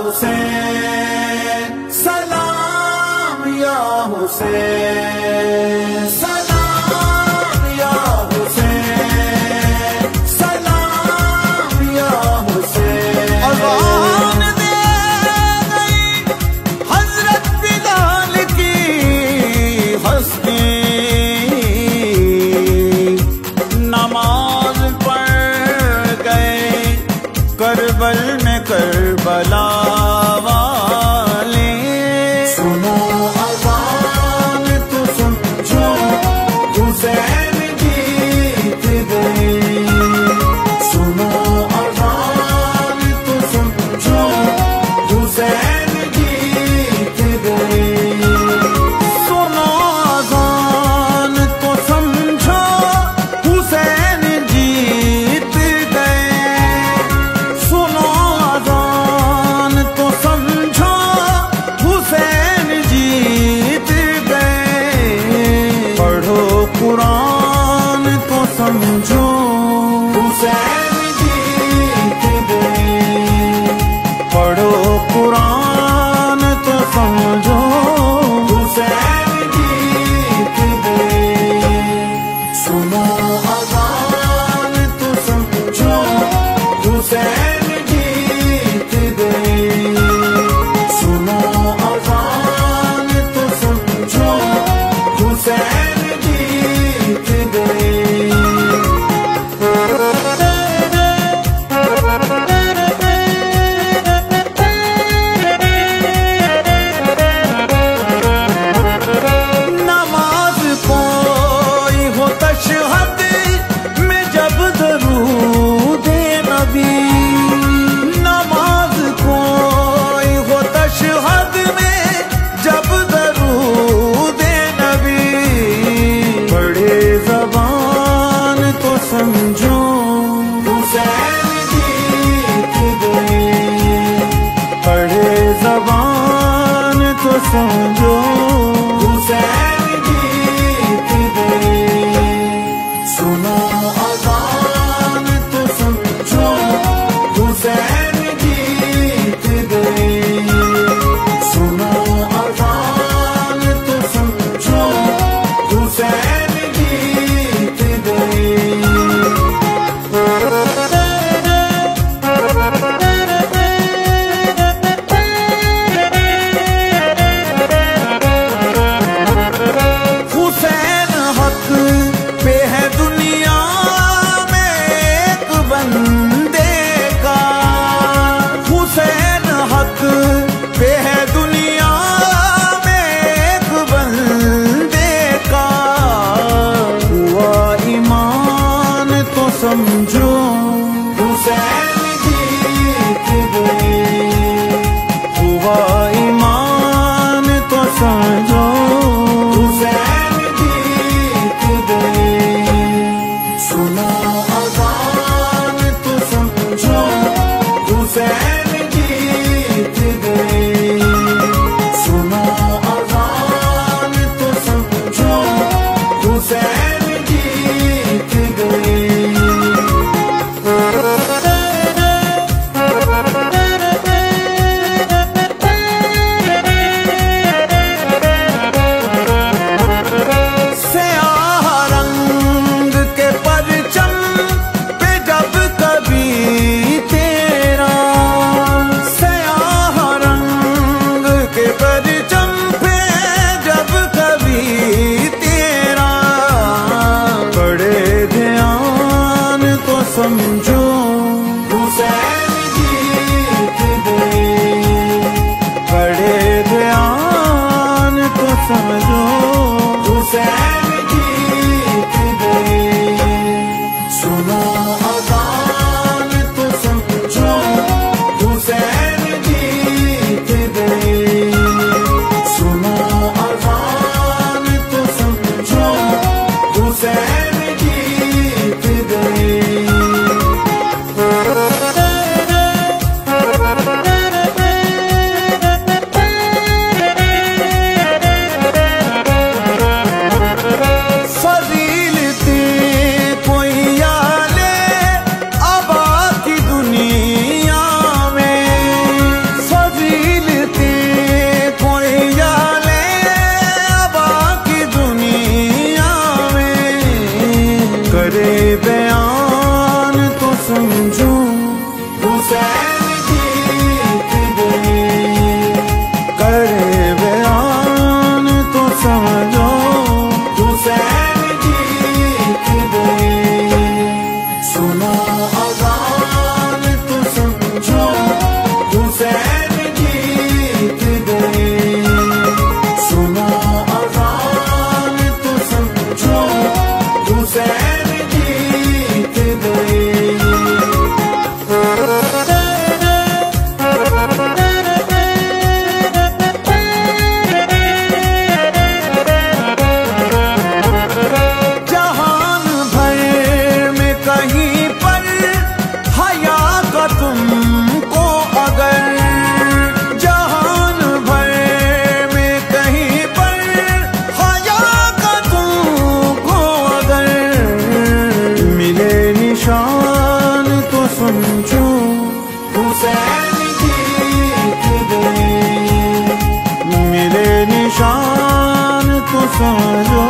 हुसैन सलाम या हुसैन, सलाम या हुसैन, सलाम या हुसैन। अज़ान दे गई हज़रत बिलाल की हस्ती, नमाज पढ़ गए करबल में करबला वाले। सुनो अज़ान तो समझो हुसैन जीत गए, सुनो अज़ान तो समझो हुसैन जीत गए, सुनो अज़ान तो समझो हुसैन जीत गए, सुनो अज़ान तो समझो हुसैन जीत गए। पढ़ो कुरान तो समझो हुसैन जीत गए, पढ़ो कुरान तो समझो हुसैन जीत गए। सुनो अज़ान तो समझो हुसैन जीत गए, सुनो अज़ान तो समझो हुसैन जीत गए। नमाज कोई हो तशहद में जब दरूद नबी, नमाज कोई हो तशहद में जब दरूद नबी। बड़े ज़बान तो समझो हुसैन जीत गए, बड़े ज़बान तो समझो हुसैन जीत गए। सुनो अज़ान तो समझो हुसैन जीत गए, सुनो अज़ान तो समझो हुसैन जीत गए। हुसैन हक पे है दुनिया में एक बंदे का, हुसैन हक पे है दुनिया में एक बंदे का। हुआ ईमान तो समझो हुसैन जीत गए, हुआ ईमान तो समझो हुसैन जीत गए। सुनो अज़ान तो समझो हुसैन जीत गए, सुनो अज़ान तो समझो हुसैन जीत गए। स्याह रंग के परचम पे जब कभी तेरा, स्याह रंग के परचम पे जब कभी तेरा। बड़े ध्यान तो समझो हुसैन जीत गए, बड़े ध्यान तो समझो हुसैन जीत गए। सुनो अज़ान तो समझो हुसैन जीत गए, सुनो अज़ान तो समझो हुसैन जीत गए। तो समझो